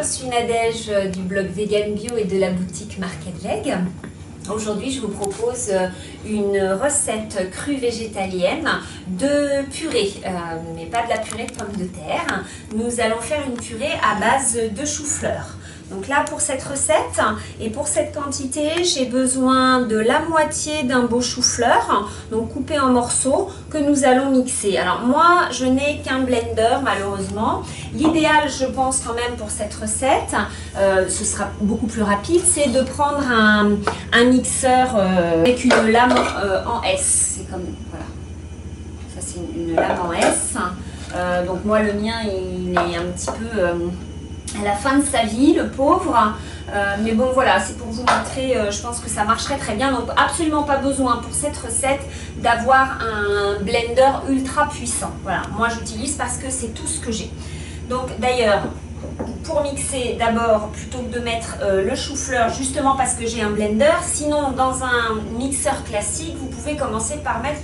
je suis Nadège du blog Vegan Bio et de la boutique Market Leg. Aujourd'hui, je vous propose une recette crue végétalienne de purée, mais pas de la purée de pommes de terre. Nous allons faire une purée à base de chou-fleur. Donc là, pour cette recette et pour cette quantité, j'ai besoin de la moitié d'un beau chou-fleur, donc coupé en morceaux, que nous allons mixer. Alors moi, je n'ai qu'un blender malheureusement. L'idéal, je pense quand même pour cette recette, ce sera beaucoup plus rapide, c'est de prendre un mixeur avec une lame en S. C'est comme, voilà, ça c'est une lame en S. Donc moi, le mien, il est un petit peu... à la fin de sa vie, le pauvre, mais bon voilà, c'est pour vous montrer, je pense que ça marcherait très bien. Donc absolument pas besoin pour cette recette d'avoir un blender ultra puissant. Voilà, moi j'utilise parce que c'est tout ce que j'ai. Donc d'ailleurs, pour mixer d'abord, plutôt que de mettre le chou-fleur, justement parce que j'ai un blender, sinon dans un mixeur classique, vous pouvez commencer par mettre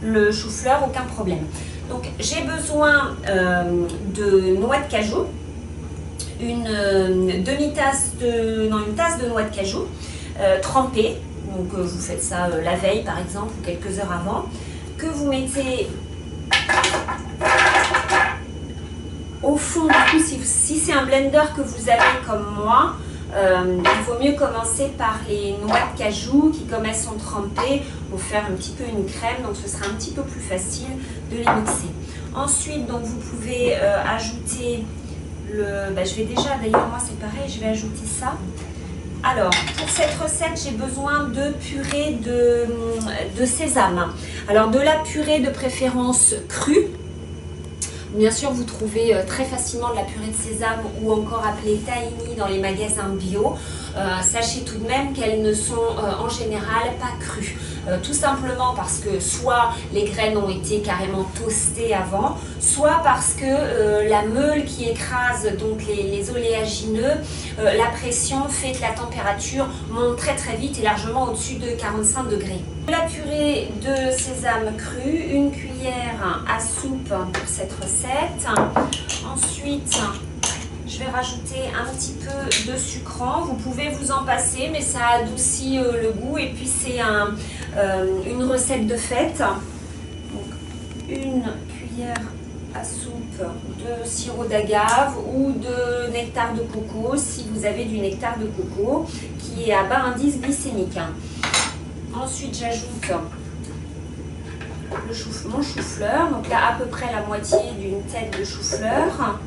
le chou-fleur, aucun problème. Donc j'ai besoin de noix de cajou, une tasse de noix de cajou trempée. Donc vous faites ça la veille par exemple ou quelques heures avant, que vous mettez au fond. Du coup, si c'est un blender que vous avez comme moi, il vaut mieux commencer par les noix de cajou qui, comme elles sont trempées, vont faire un petit peu une crème, donc ce sera un petit peu plus facile de les mixer. Ensuite, donc vous pouvez ajouter je vais déjà, d'ailleurs moi c'est pareil, je vais ajouter ça. Alors pour cette recette, j'ai besoin de purée de sésame. Alors de la purée de préférence crue. Bien sûr, vous trouvez très facilement de la purée de sésame ou encore appelée tahini dans les magasins bio. Sachez tout de même qu'elles ne sont en général pas crues. Tout simplement parce que soit les graines ont été carrément toastées avant, soit parce que la meule qui écrase donc les oléagineux, la pression fait que la température monte très très vite et largement au-dessus de 45 degrés. De la purée de sésame crue, une cuillère à soupe pour cette recette. Ensuite, je vais rajouter un petit peu de sucrant. Vous pouvez vous en passer, mais ça adoucit le goût. Et puis c'est une recette de fête. Donc, une cuillère à soupe de sirop d'agave ou de nectar de coco, si vous avez du nectar de coco, qui est à bas indice glycémique. Ensuite, j'ajoute mon chou-fleur. Donc là, à peu près la moitié d'une tête de chou-fleur.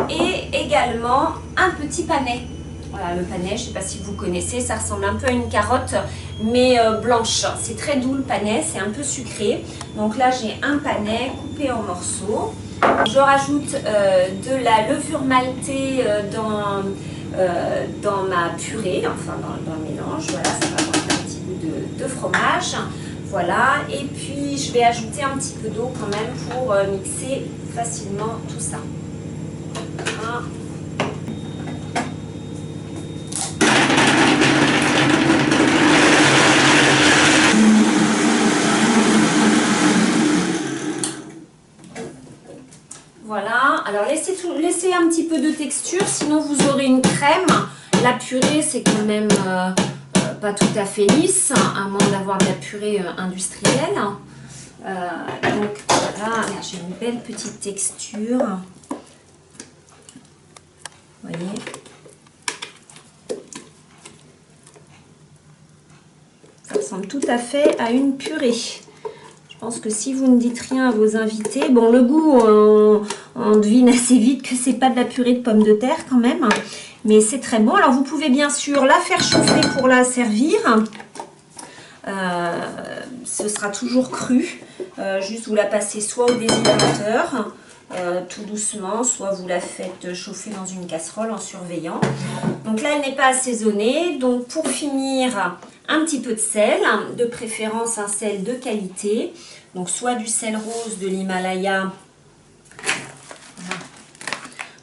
Et également un petit panais. Voilà, le panais, je ne sais pas si vous connaissez, ça ressemble un peu à une carotte, mais blanche. C'est très doux le panais, c'est un peu sucré. Donc là, j'ai un panais coupé en morceaux. Je rajoute de la levure maltée dans ma purée, enfin dans le mélange. Voilà, ça va apporter un petit goût de fromage. Voilà, et puis je vais ajouter un petit peu d'eau quand même pour mixer facilement tout ça. Voilà. Voilà, alors laissez un petit peu de texture, sinon vous aurez une crème. La purée, c'est quand même pas tout à fait lisse, à moins d'avoir de la purée industrielle. Donc voilà, j'ai une belle petite texture. Vous voyez. Ça ressemble tout à fait à une purée. Je pense que si vous ne dites rien à vos invités, bon, le goût, on devine assez vite que c'est pas de la purée de pommes de terre quand même, mais c'est très bon. Alors vous pouvez bien sûr la faire chauffer pour la servir. Ce sera toujours cru. Juste vous la passez soit au déshydrateur, tout doucement, soit vous la faites chauffer dans une casserole en surveillant. Donc là, elle n'est pas assaisonnée. Donc pour finir, un petit peu de sel, de préférence un sel de qualité. Donc soit du sel rose de l'Himalaya,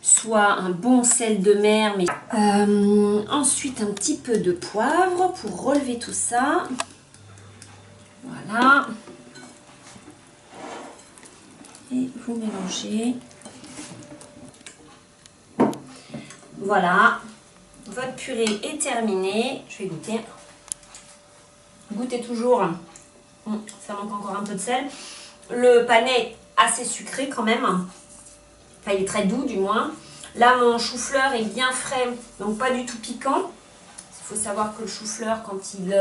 soit un bon sel de mer. Mais ensuite, un petit peu de poivre pour relever tout ça. Voilà. tout mélanger. Voilà, votre purée est terminée. Je vais goûter. Goûtez toujours. Ça manque encore un peu de sel. Le panais est assez sucré quand même. Enfin, il est très doux du moins. Là, mon chou-fleur est bien frais, donc pas du tout piquant. Il faut savoir que le chou-fleur, quand il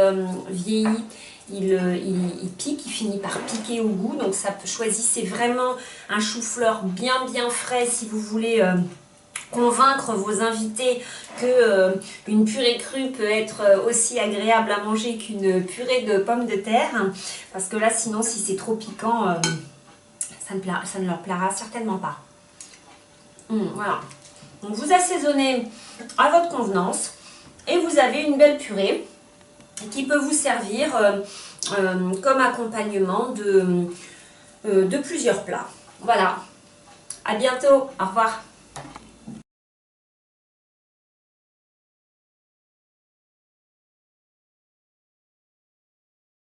vieillit, il pique, il finit par piquer au goût. Donc ça, choisissez vraiment un chou-fleur bien frais si vous voulez convaincre vos invités que une purée crue peut être aussi agréable à manger qu'une purée de pommes de terre. Parce que là, sinon, si c'est trop piquant, ça ne leur plaira certainement pas. Voilà. Donc vous assaisonnez à votre convenance et vous avez une belle purée qui peut vous servir comme accompagnement de plusieurs plats. Voilà. À bientôt. Au revoir.